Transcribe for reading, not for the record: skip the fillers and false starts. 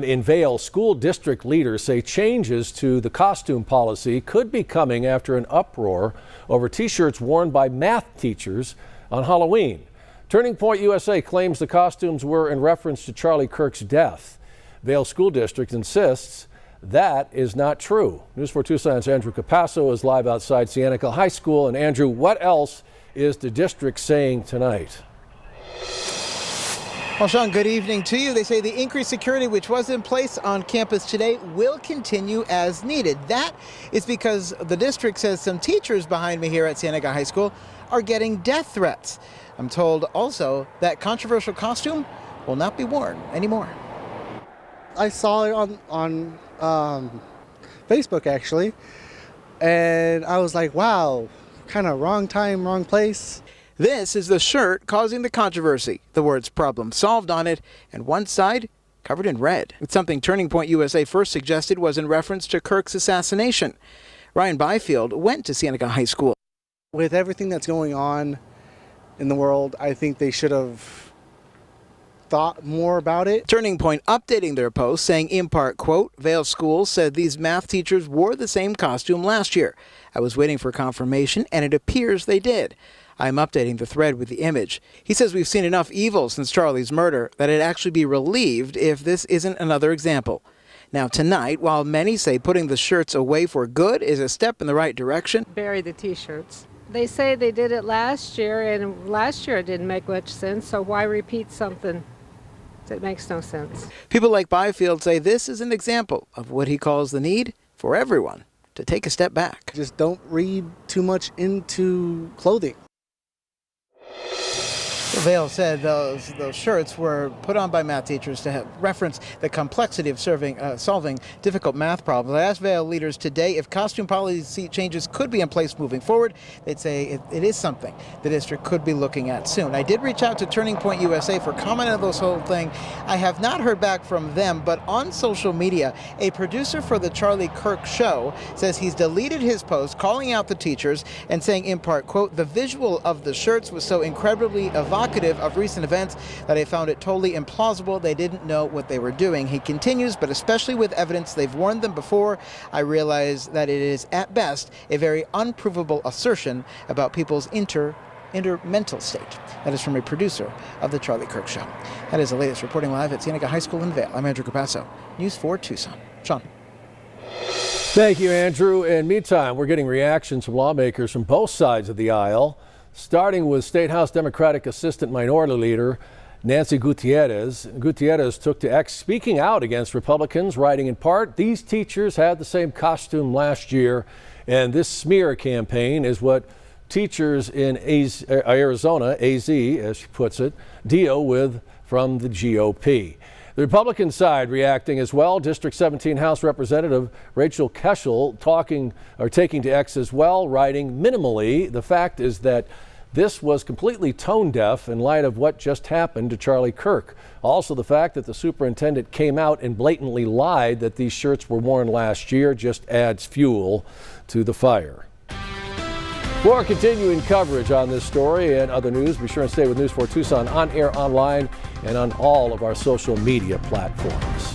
In Vail, school district leaders say changes to the costume policy could be coming after an uproar over T-shirts worn by math teachers on Halloween. Turning Point USA claims the costumes were in reference to Charlie Kirk's death. Vail School District insists that is not true. News 4 Tucson's Andrew Capasso is live outside Cienega High School. And Andrew, what else is the district saying tonight? Well, Sean, good evening to you. They say the increased security which was in place on campus today will continue as needed. That is because the district says some teachers behind me here at Cienega High School are getting death threats. I'm told also that controversial costume will not be worn anymore. I saw it on Facebook actually, and I was like, wow, kind of wrong time, wrong place. This is the shirt causing the controversy. The words "problem solved" on it, and one side covered in red. It's something Turning Point USA first suggested was in reference to Kirk's assassination. Ryan Byfield went to Cienega High School. With everything that's going on in the world, I think they should have thought more about it. Turning Point updating their post saying in part, quote, Vail School said these math teachers wore the same costume last year. I was waiting for confirmation and it appears they did. I'm updating the thread with the image. He says we've seen enough evil since Charlie's murder that it'd actually be relieved if this isn't another example. Now tonight, while many say putting the shirts away for good is a step in the right direction, bury the T-shirts. They say they did it last year, and last year it didn't make much sense, so why repeat something that makes no sense? People like Byfield say this is an example of what he calls the need for everyone to take a step back. Just don't read too much into clothing. Vail said those shirts were put on by math teachers to reference the complexity of solving difficult math problems. I asked Vail leaders today if costume policy changes could be in place moving forward. They'd say it is something the district could be looking at soon. I did reach out to Turning Point USA for comment on this whole thing. I have not heard back from them, but on social media, a producer for the Charlie Kirk show says he's deleted his post calling out the teachers and saying in part, quote, the visual of the shirts was so incredibly evocative of recent events that I found it totally implausible they didn't know what they were doing. He continues, but especially with evidence they've worn them before, I realize that it is at best a very unprovable assertion about people's mental state. That is from a producer of the Charlie Kirk show. That is the latest. Reporting live at Cienega High School in Vail, I'm Andrew Capasso, News 4 Tucson. Sean. Thank you, Andrew. And meantime, we're getting reactions from lawmakers from both sides of the aisle, starting with State House Democratic Assistant Minority Leader Nancy Gutierrez. Gutierrez took to X speaking out against Republicans, writing in part, these teachers had the same costume last year, and this smear campaign is what teachers in Arizona, AZ, as she puts it, deal with from the GOP. The Republican side reacting as well. District 17 House Representative Rachel Keschel taking to X as well, writing minimally. The fact is that this was completely tone deaf in light of what just happened to Charlie Kirk. Also, the fact that the superintendent came out and blatantly lied that these shirts were worn last year just adds fuel to the fire. For continuing coverage on this story and other news, be sure and stay with News 4 Tucson on air, online, and on all of our social media platforms.